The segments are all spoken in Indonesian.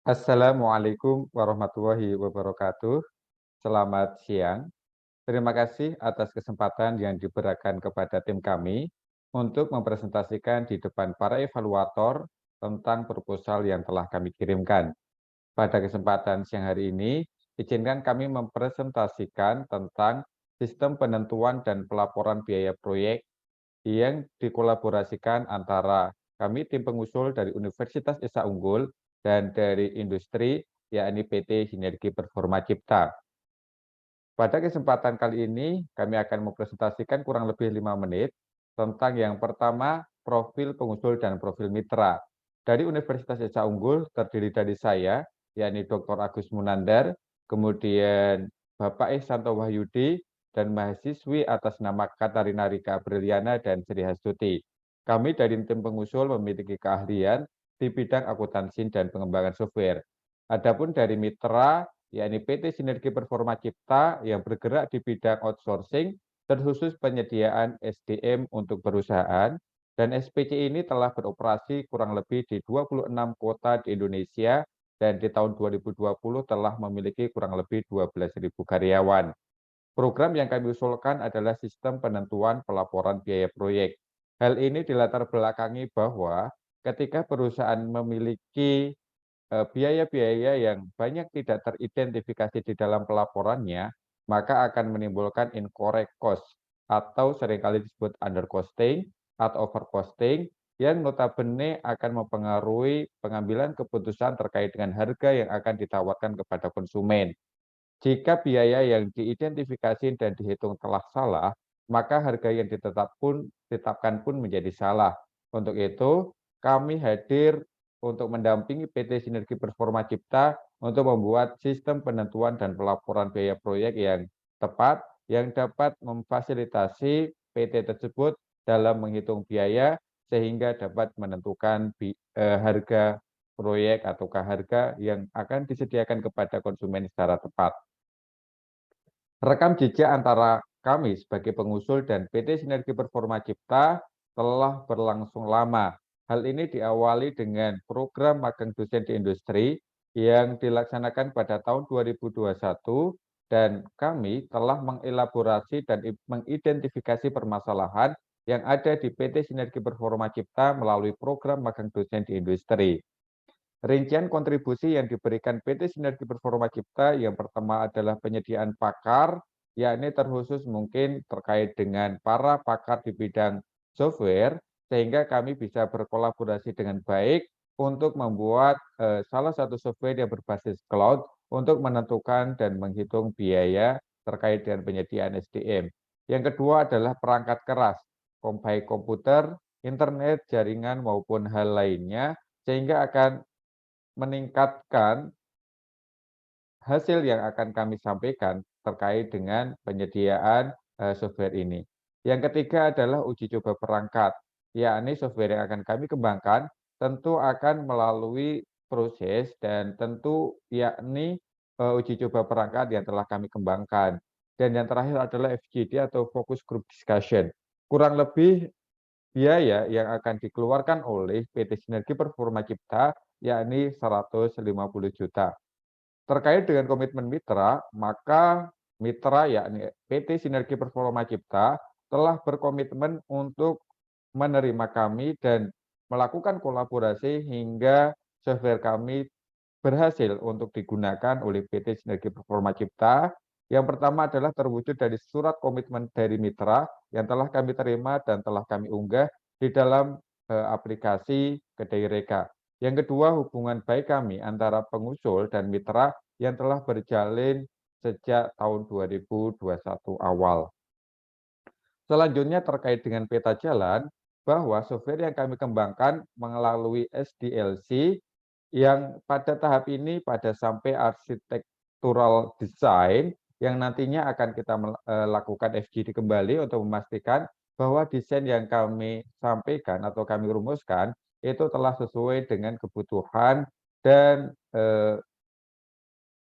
Assalamualaikum warahmatullahi wabarakatuh. Selamat siang. Terima kasih atas kesempatan yang diberikan kepada tim kami untuk mempresentasikan di depan para evaluator tentang proposal yang telah kami kirimkan. Pada kesempatan siang hari ini, izinkan kami mempresentasikan tentang sistem penentuan dan pelaporan biaya proyek yang dikolaborasikan antara kami tim pengusul dari Universitas Esa Unggul dan dari industri, yakni PT Sinergi Performa Cipta. Pada kesempatan kali ini, kami akan mempresentasikan kurang lebih 5 menit tentang yang pertama, profil pengusul dan profil mitra. Dari Universitas Esa Unggul terdiri dari saya, yakni Dr. Agus Munandar, kemudian Bapak Ihsanto Wahyudi, dan mahasiswi atas nama Katarina Rika Briliana dan Sri Hastuti. Kami dari tim pengusul memiliki keahlian di bidang akuntansi dan pengembangan software. Adapun dari mitra, yakni PT Sinergi Performa Cipta yang bergerak di bidang outsourcing, terkhusus penyediaan SDM untuk perusahaan, dan SPC ini telah beroperasi kurang lebih di 26 kota di Indonesia, dan di tahun 2020 telah memiliki kurang lebih 12.000 karyawan. Program yang kami usulkan adalah sistem penentuan pelaporan biaya proyek. Hal ini dilatar belakangi bahwa ketika perusahaan memiliki biaya-biaya yang banyak tidak teridentifikasi di dalam pelaporannya, maka akan menimbulkan incorrect cost atau seringkali disebut undercosting atau overcosting yang notabene akan mempengaruhi pengambilan keputusan terkait dengan harga yang akan ditawarkan kepada konsumen. Jika biaya yang diidentifikasi dan dihitung telah salah, maka harga yang ditetapkan pun menjadi salah. Untuk itu, kami hadir untuk mendampingi PT Sinergi Performa Cipta untuk membuat sistem penentuan dan pelaporan biaya proyek yang tepat, yang dapat memfasilitasi PT tersebut dalam menghitung biaya sehingga dapat menentukan harga proyek ataukah harga yang akan disediakan kepada konsumen secara tepat. Rekam jejak antara kami sebagai pengusul dan PT Sinergi Performa Cipta telah berlangsung lama. Hal ini diawali dengan program magang dosen di industri yang dilaksanakan pada tahun 2021 dan kami telah mengelaborasi dan mengidentifikasi permasalahan yang ada di PT Sinergi Performa Cipta melalui program magang dosen di industri. Rincian kontribusi yang diberikan PT Sinergi Performa Cipta yang pertama adalah penyediaan pakar, yakni terkhusus mungkin terkait dengan para pakar di bidang software, sehingga kami bisa berkolaborasi dengan baik untuk membuat salah satu software yang berbasis cloud untuk menentukan dan menghitung biaya terkait dengan penyediaan SDM. Yang kedua adalah perangkat keras, baik komputer, internet, jaringan maupun hal lainnya, sehingga akan meningkatkan hasil yang akan kami sampaikan terkait dengan penyediaan software ini. Yang ketiga adalah uji coba perangkat, yakni software yang akan kami kembangkan tentu akan melalui proses dan tentu yakni uji coba perangkat yang telah kami kembangkan. Dan yang terakhir adalah FGD atau Focus Group Discussion. Kurang lebih biaya yang akan dikeluarkan oleh PT Sinergi Performa Cipta yakni 150 juta. Terkait dengan komitmen mitra, maka mitra yakni PT Sinergi Performa Cipta telah berkomitmen untuk menerima kami dan melakukan kolaborasi hingga software kami berhasil untuk digunakan oleh PT Sinergi Performa Cipta. Yang pertama adalah terwujud dari surat komitmen dari mitra yang telah kami terima dan telah kami unggah di dalam aplikasi Kedai Reka. Yang kedua, hubungan baik kami antara pengusul dan mitra yang telah berjalin sejak tahun 2021 awal. Selanjutnya terkait dengan peta jalan, bahwa software yang kami kembangkan melalui SDLC yang pada tahap ini pada sampai architectural design yang nantinya akan kita lakukan FGD kembali untuk memastikan bahwa desain yang kami sampaikan atau kami rumuskan itu telah sesuai dengan kebutuhan dan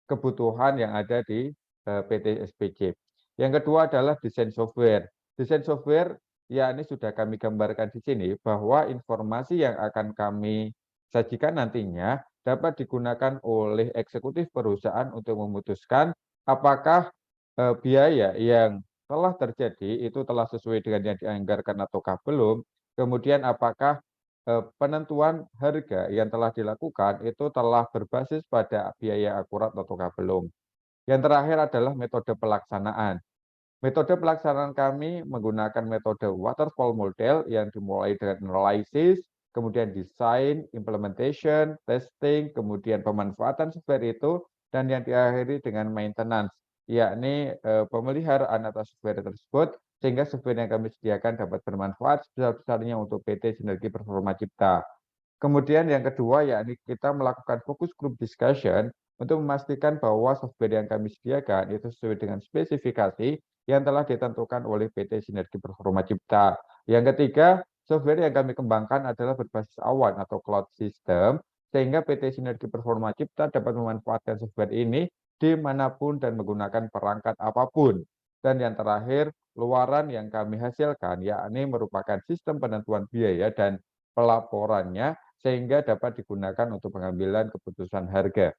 kebutuhan yang ada di PT SPC. Yang kedua adalah desain software. Desain software ya ini sudah kami gambarkan di sini bahwa informasi yang akan kami sajikan nantinya dapat digunakan oleh eksekutif perusahaan untuk memutuskan apakah, biaya yang telah terjadi itu telah sesuai dengan yang dianggarkan ataukah belum, kemudian apakah, penentuan harga yang telah dilakukan itu telah berbasis pada biaya akurat ataukah belum. Yang terakhir adalah metode pelaksanaan. Metode pelaksanaan kami menggunakan metode waterfall model yang dimulai dengan analisis, kemudian desain, implementation, testing, kemudian pemanfaatan software itu, dan yang diakhiri dengan maintenance, yakni pemeliharaan atas software tersebut, sehingga software yang kami sediakan dapat bermanfaat sebesar-besarnya untuk PT Sinergi Performa Cipta. Kemudian yang kedua, yakni kita melakukan focus group discussion untuk memastikan bahwa software yang kami sediakan itu sesuai dengan spesifikasi yang telah ditentukan oleh PT Sinergi Performa Cipta. Yang ketiga, software yang kami kembangkan adalah berbasis awan atau cloud system, sehingga PT Sinergi Performa Cipta dapat memanfaatkan software ini dimanapun dan menggunakan perangkat apapun. Dan yang terakhir, luaran yang kami hasilkan yakni merupakan sistem penentuan biaya dan pelaporannya sehingga dapat digunakan untuk pengambilan keputusan harga.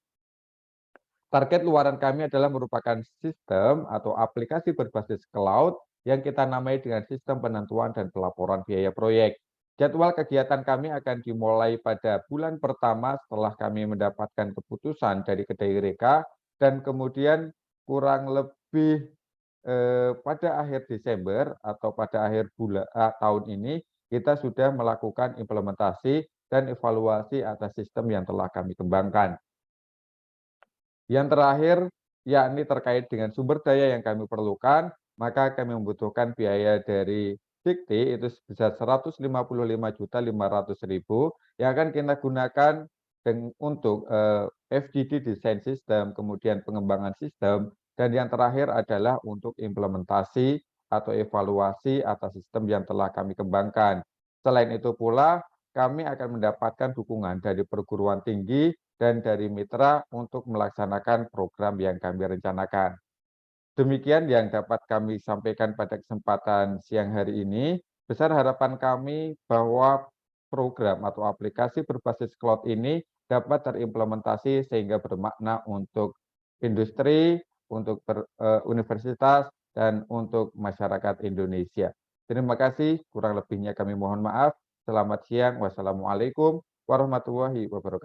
Target luaran kami adalah merupakan sistem atau aplikasi berbasis cloud yang kita namai dengan sistem penentuan dan pelaporan biaya proyek. Jadwal kegiatan kami akan dimulai pada bulan pertama setelah kami mendapatkan keputusan dari kedai reka dan kemudian kurang lebih pada akhir Desember atau pada akhir tahun ini kita sudah melakukan implementasi dan evaluasi atas sistem yang telah kami kembangkan. Yang terakhir, yakni terkait dengan sumber daya yang kami perlukan, maka kami membutuhkan biaya dari Dikti itu sebesar 155.500.000 yang akan kita gunakan untuk FDD desain sistem, kemudian pengembangan sistem, dan yang terakhir adalah untuk implementasi atau evaluasi atas sistem yang telah kami kembangkan. Selain itu pula, kami akan mendapatkan dukungan dari perguruan tinggi dan dari mitra untuk melaksanakan program yang kami rencanakan. Demikian yang dapat kami sampaikan pada kesempatan siang hari ini. Besar harapan kami bahwa program atau aplikasi berbasis cloud ini dapat terimplementasi sehingga bermakna untuk industri, untuk universitas, dan untuk masyarakat Indonesia. Terima kasih, kurang lebihnya kami mohon maaf. Selamat siang, wassalamualaikum warahmatullahi wabarakatuh.